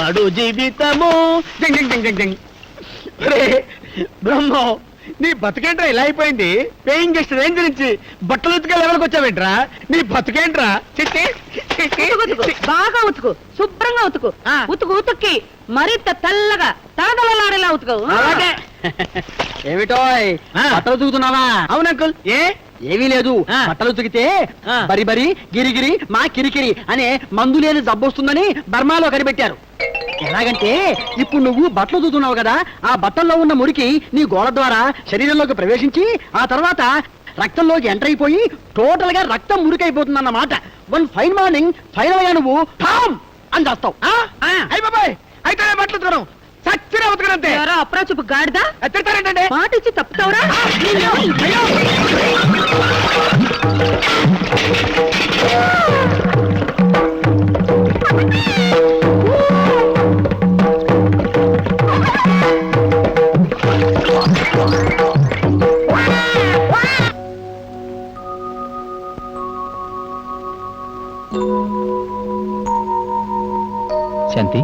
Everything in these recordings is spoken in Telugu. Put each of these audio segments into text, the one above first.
అడు జీవితము బ్రహ్మ నీ బతుకేంట్రా ఇలా అయిపోయింది? పేయింగ్ గెస్ట్ రేంజ్ నుంచి బట్టలు ఉతికే లెవెల్కి వచ్చావేంట్రా? నీ బతుకేంట్రా? బాగా ఉతుకు, శుభ్రంగా ఉతుకు. ఉతుకు ఉతుక్కి మరింత తెల్లగా తలదలలాడేలా ఉతుకు. ఏమిటో బట్టలు ఉతుకుతున్నావా? అవును అంకుల్. ఏమీ లేదు, బట్టలు ఉతికితే బరి బరి గిరిగిరి మా కిరికిరి అనే మందు లేని జబ్బొస్తుందని బర్మాలో కనిపెట్టారు. ఎలాగంటే ఇప్పుడు నువ్వు బట్టలు ఉతుకుతున్నావు కదా, ఆ బట్టల్లో ఉన్న మురికి నీ గోడ ద్వారా శరీరంలోకి ప్రవేశించి ఆ తర్వాత రక్తంలోకి ఎంటర్ అయిపోయి టోటల్ గా రక్తం మురికైపోతుందన్నమాట. వన్ ఫైన్ మార్నింగ్ ఫైనల్ గా నువ్వు ఠామ్ అని చేస్తావు. అయ్య బాబాయ్, అయితే బట్టలు ఉతుకడం సచ్చినా ఉతకడంతే. అప్పుడా చూపు గాడిదా ఎత్తారంటే మాట ఇచ్చి తప్పుతావురా? శాంతి,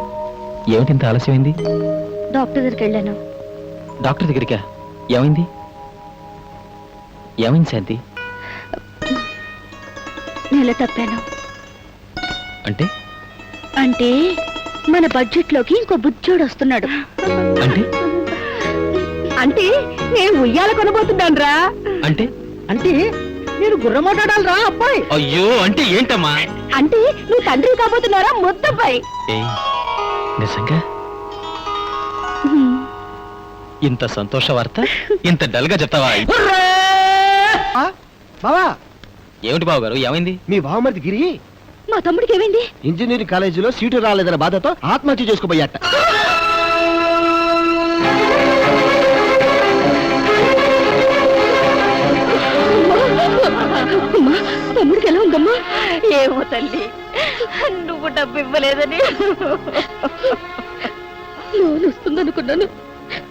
ఏమిటి ఇంత ఆలస్యమైంది? డాక్టర్ దగ్గరికి వెళ్ళాను. డాక్టర్ దగ్గరికా? ఏమైంది? ఏమైంది శాంతి? నెల తప్పాను. అంటే అంటే మన బడ్జెట్ లోకి ఇంకో బుజ్జోడు వస్తున్నాడు. అంటే అంటే నేను ఉయ్యాల కొనబోతున్నాను రా. అంటే అంటే నేను గుర్రమాటాడాలరా అబ్బాయి. అయ్యో, అంటే ఏంటమ్మా? అంటే నువ్వు తండ్రి కాబోతున్నారా ముద్దబ్బాయి? నిజంగా ఇంత సంతోష వార్త ఇంత డల్ గా చెప్తావా? బావా, ఏమిటి బాబు గారు, ఏమైంది? మీ బావమరిది గిరి మా తమ్ముడికి ఏమైంది? ఇంజనీరింగ్ కాలేజీలో సీటు రాలేదన్న బాధతో ఆత్మహత్య చేసుకోబోయాట. తమ్ముడికి ఎలా ఉందమ్మా? ఏమో తల్లి, నువ్వు డబ్బు ఇవ్వలేదని లోన్ వస్తుందనుకున్నాను,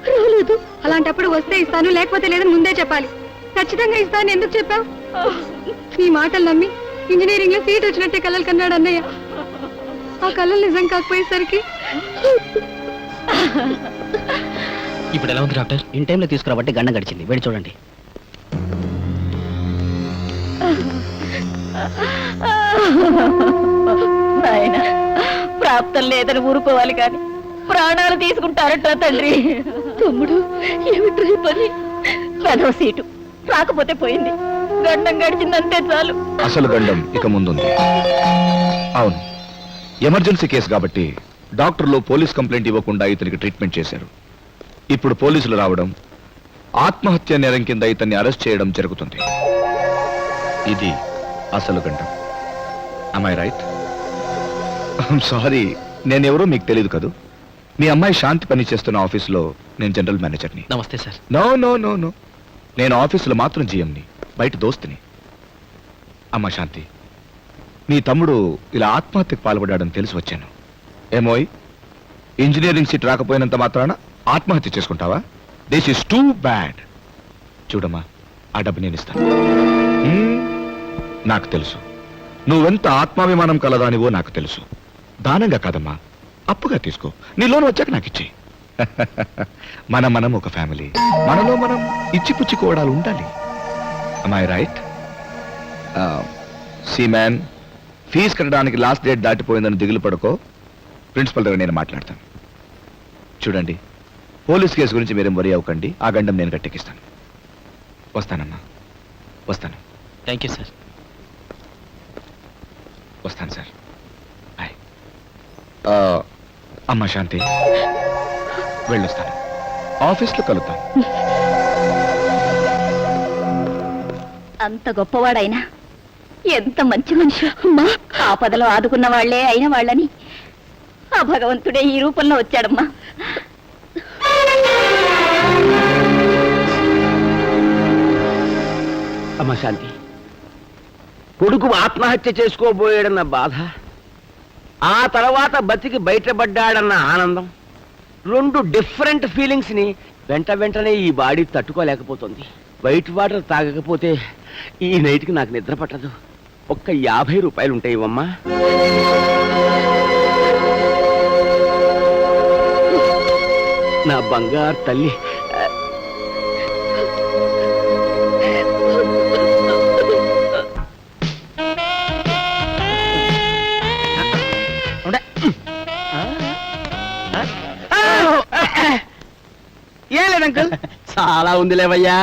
రాలేదు. అలాంటప్పుడు వస్తే ఇస్తాను, లేకపోతే లేదని ముందే చెప్పాలి. ఖచ్చితంగా ఇస్తాను ఎందుకు చెప్పావు? నీ మాటలు నమ్మి ఇంజనీరింగ్ లో సీట్ వచ్చినట్టే కలలు కన్నాడు అన్నయ్య. ఆ కలలు నిజం కాకపోయేసరికి ఇప్పుడు ఎలా ఉంది డాక్టర్? ఇన్ టైంలో తీసుకురాబట్టి గండం గడిచింది. వెళ్ళి చూడండి. నాయనా, ప్రాప్తం లేదని ఊరుకోవాలి కానీ ప్రాణాలు తీసుకుంటారట తండ్రి. తమ్ముడు, ఏమిట్రా ఈ పని? పెదవ సీటు రాకపోతే పోయింది, గండం గడిచిందంతే చాలు. అసలు గండం ఇక ముందుంది. అవును, ఎమర్జెన్సీ కేసు కాబట్టి డాక్టర్లు పోలీస్ కంప్లైంట్ ఇవ్వకుండా ఇతనికి ట్రీట్మెంట్ చేశారు. ఇప్పుడు పోలీసులు రావడం, ఆత్మహత్య నేరం కింద ఇతన్ని అరెస్ట్ చేయడం జరుగుతుంది. ఇది అసలు గండం. am I right? సారీ, నేనెవరో మీకు తెలియదు కదూ. మీ అమ్మాయి శాంతి పని చేస్తున్న ఆఫీసులో నేను జనరల్ మేనేజర్ని. నమస్తే sir. No no no no, నేను ఆఫీసులో మాత్రం జీఎంని, బయట దోస్తుని. అమ్మ శాంతి, నీ తమ్ముడు ఇలా ఆత్మహత్యకు పాల్పడాడని తెలిసి వచ్చాను. ఏమోయ్, ఇంజనీరింగ్ సీట్ రాకపోయినంత మాత్రాన ఆత్మహత్య చేసుకుంటావా? This is too bad. చూడమ్మా, ఆ డబ్బు నేను ఇస్తాను. నాకు తెలుసు నువ్వెంత ఆత్మాభిమానం కలదానివో నాకు తెలుసు. దానంగా కాదమ్మా, అప్పుగా తీసుకో. నీ లోన్ వచ్చాక నాకు ఇచ్చేయి. మనం ఒక ఫ్యామిలీ, మనలో మనం ఇచ్చిపుచ్చుకోవడాలు ఉండాలి. am I right? See man, fee కట్టడానికి లాస్ట్ డేట్ దాటిపోయిందని దిగులు పడుకో. ప్రిన్సిపల్ దగ్గర నేను మాట్లాడతాను. చూడండి, పోలీస్ కేసు గురించి మీరేం వరి అవ్వకండి. ఆ గండం నేను గట్టెక్కిస్తాను. వస్తానమ్మా, వస్తాను. Thank you sir. వస్తాను సార్. బాయ్. అమ్మ శాంతి, వెళ్ళొస్తాను. ఆఫీస్లో కలుద్దాం. అంత గొప్పవాడైనా ఎంత మంచి మనిషి అమ్మా. ఆపదలో ఆదుకున్న వాళ్లే అయిన వాళ్ళని ఆ భగవంతుడే ఈ రూపంలో వచ్చాడమ్మా. అమ్మ శాంతి, కొడుకు ఆత్మహత్య చేసుకోబోయాడన్న బాధ, ఆ తర్వాత బతికి బయటపడ్డాడన్న ఆనందం, రెండు డిఫరెంట్ ఫీలింగ్స్ ని వెంటనే ఈ బాడీ తట్టుకోలేకపోతుంది. వైట్ వాటర్ తాగకపోతే ఈ నైట్కి నాకు నిద్ర పట్టదు. ఒక్క 50 రూపాయలు ఉంటాయి ఇవ్వమ్మా. నా బంగారు తల్లి. ఏం లేదు అంకుల్, చాలా ఉందిలేవయ్యా.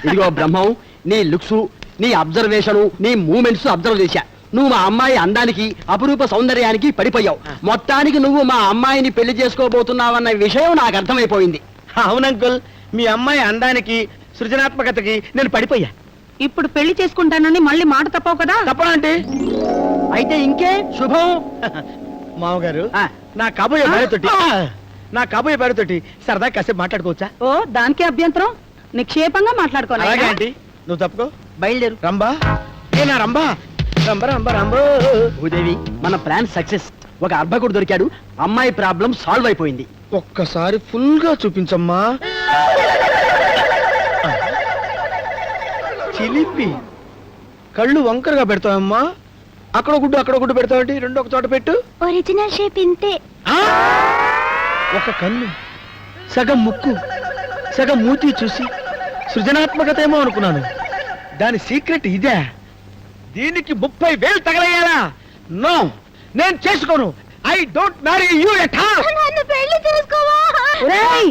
ఇదిగో బ్రహ్మం, నీ లుక్స్, నీ అబ్జర్వేషన్, నీ మూమెంట్స్ అబ్జర్వ్ చేశా. నువ్వు మా అమ్మాయి అందానికి, అపురూప సౌందర్యానికి పడిపోయావు. మొత్తానికి నువ్వు మా అమ్మాయిని పెళ్లి చేసుకోబోతున్నావన్న విషయం నాకు అర్థమైపోయింది. అవునంకుల్, మీ అమ్మాయి అందానికి సృజనాత్మకతకి నేను పడిపోయా. ఇప్పుడు పెళ్లి చేసుకుంటానని మళ్ళీ మాట తప్పవు కదా. తప్పనంటే అయితే ఇంకే శుభం. మామగారు, ఆ. నా కాబోయే భార్యతోటి సరదా కాసేపు మాట్లాడుకోవచ్చా? ఓ దానికి అభ్యంతరం, నిక్షేపంగా మాట్లాడుకోవాలి. అలాగే ఆంటీ, నువ్వు తప్పుకో. బయలుదేరు. రంబా, ఏ నా రంబా, రంబా రంబా రంబో. భూదేవి, మన ప్లాన్ సక్సెస్. ఒక అర్భకుడు దొరికాడు, అమ్మాయి ప్రాబ్లం సాల్వ్ అయిపోయింది. ఒక్కసారి ఫుల్ గా చూపించమ్మా. చిలిపి కళ్ళు వంకరగా పెడతావమ్మా. అక్కడ గుడ్డు పెడతావంటి, రెండు ఒక చోట పెట్టు. ఒరిజినల్ షేప్ ఇంతే. ఆ! ఒక కన్ను, సగం ముక్కు, సగం మూతి చూసి సృజనాత్మకత ఏమో అనుకున్నాను. దాని సీక్రెట్ ఇదే. దీనికి 30,000 తగలయ్యాలా? నో, నేను చేసుకోను. I don't marry you at all. నన్ను పెళ్లి చేసుకోవా? ఒరేయ్,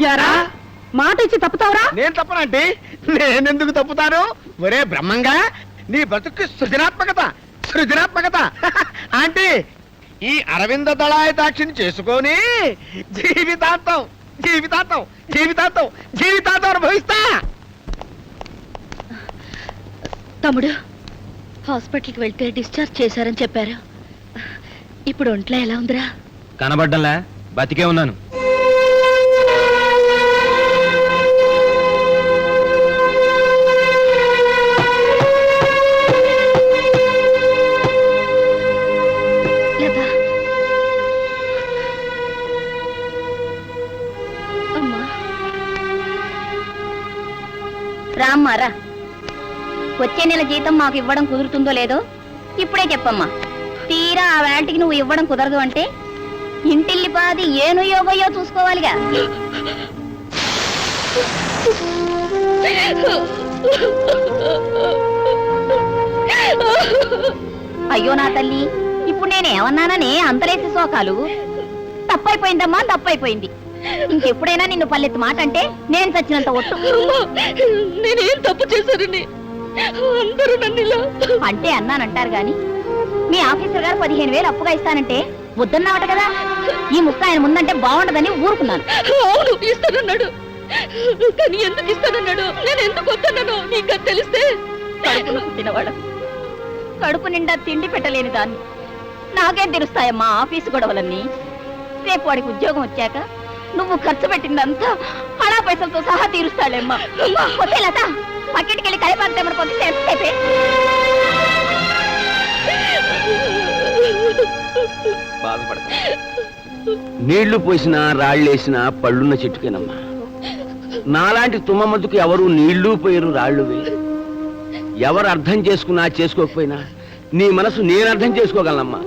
యారా, మాట ఇచ్చి తప్పుతావురా? నేను తప్పనంటే నేనెందుకు తప్పుతాను? ఒరే బ్రహ్మంగా, నీ బతుకు సృజనాత్మకత. ఆంటీ, ఈ అరవింద దళాయతాక్షిని చేసుకొని జీవితాంతం అనుభవిస్తా. తమ్ముడు, హాస్పిటల్కి వెళ్తే డిశ్చార్జ్ చేశారని చెప్పారు. ఇప్పుడు ఒంట్లో ఎలా ఉందిరా? కనబడ్డంలా, బతికే ఉన్నాను. లత, అమ్మా, రామ్మా రా. వచ్చే నెల జీతం మాకు ఇవ్వడం కుదురుతుందో లేదో ఇప్పుడే చెప్పమ్మా. తీరా ఆ వేళటికి నువ్వు ఇవ్వడం కుదరదు అంటే ఇంటిల్లిపాది ఏను యోగయో చూసుకోవాలిగా. అయ్యో నా తల్లి, ఇప్పుడు నేనేమన్నాననే అంతలేసి శోకాలు. తప్పైపోయిందమ్మా, తప్పైపోయింది. ఇంకెప్పుడైనా నిన్ను పల్లెత్తి మాట అంటే నేను చచ్చినంత ఒట్టు. నేనేం తప్పు చేశారని అందరూ నన్ను అంటే అన్నానంటారు గాని మీ ఆఫీసర్ గారు 15,000 అప్పుగా ఇస్తానంటే వద్దన్నావట కదా. ఈ ముక్క ఆయన ముందంటే బాగుండదని ఊరుకున్నాను. అవును, ఇస్తానన్నాడు. కానీ ఎందుకు ఇస్తానన్నాడు, నేను ఎందుకు వద్దన్నాను నీకు తెలిస్తే. కడుపును పుట్టినవాడు, కడుపు నిండా తిండి పెట్టలేని దాన్ని నాకేం తెలుస్తాయమ్మా ఆఫీసు గొడవలన్నీ. రేపు వాడికి ఉద్యోగం వచ్చాక నువ్వు ఖర్చు పెట్టిందంతా హడా పైసలతో సహా తీరుస్తాడేమ్మా. వద్దే లత, పక్కింటికి వెళ్ళి కలిపాకు తెమ్మని పొద్దుసేపే. బాధపడతా. నీళ్లు పోసినా రాళ్ళేసినా పళ్ళున్న చెట్టుకేనమ్మా. నాలాంటి తుమ్మమ్మతుకు ఎవరు నీళ్లు పోయరు, రాళ్ళు వేయరు. ఎవరు అర్థం చేసుకున్నా చేసుకోకపోయినా నీ మనసు నేను అర్థం చేసుకోగలనమ్మా.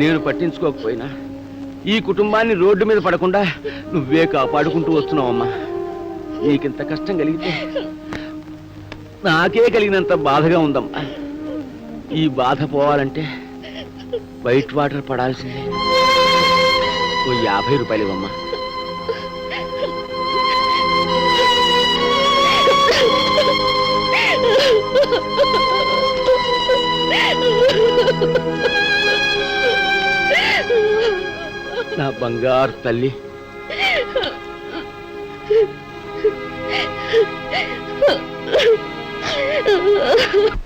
నేను పట్టించుకోకపోయినా ఈ కుటుంబాన్ని రోడ్డు మీద పడకుండా నువ్వే కాపాడుకుంటూ వస్తున్నావమ్మా. నీకింత కష్టం కలిగితే నాకే కలిగినంత బాధగా ఉందమ్మా. ఈ బాధ పోవాలంటే వైట్ వాటర్ పడాల్సిందే. ఓ 50 రూపాయలు ఇవ్వమ్మా. నా బంగారు తల్లి.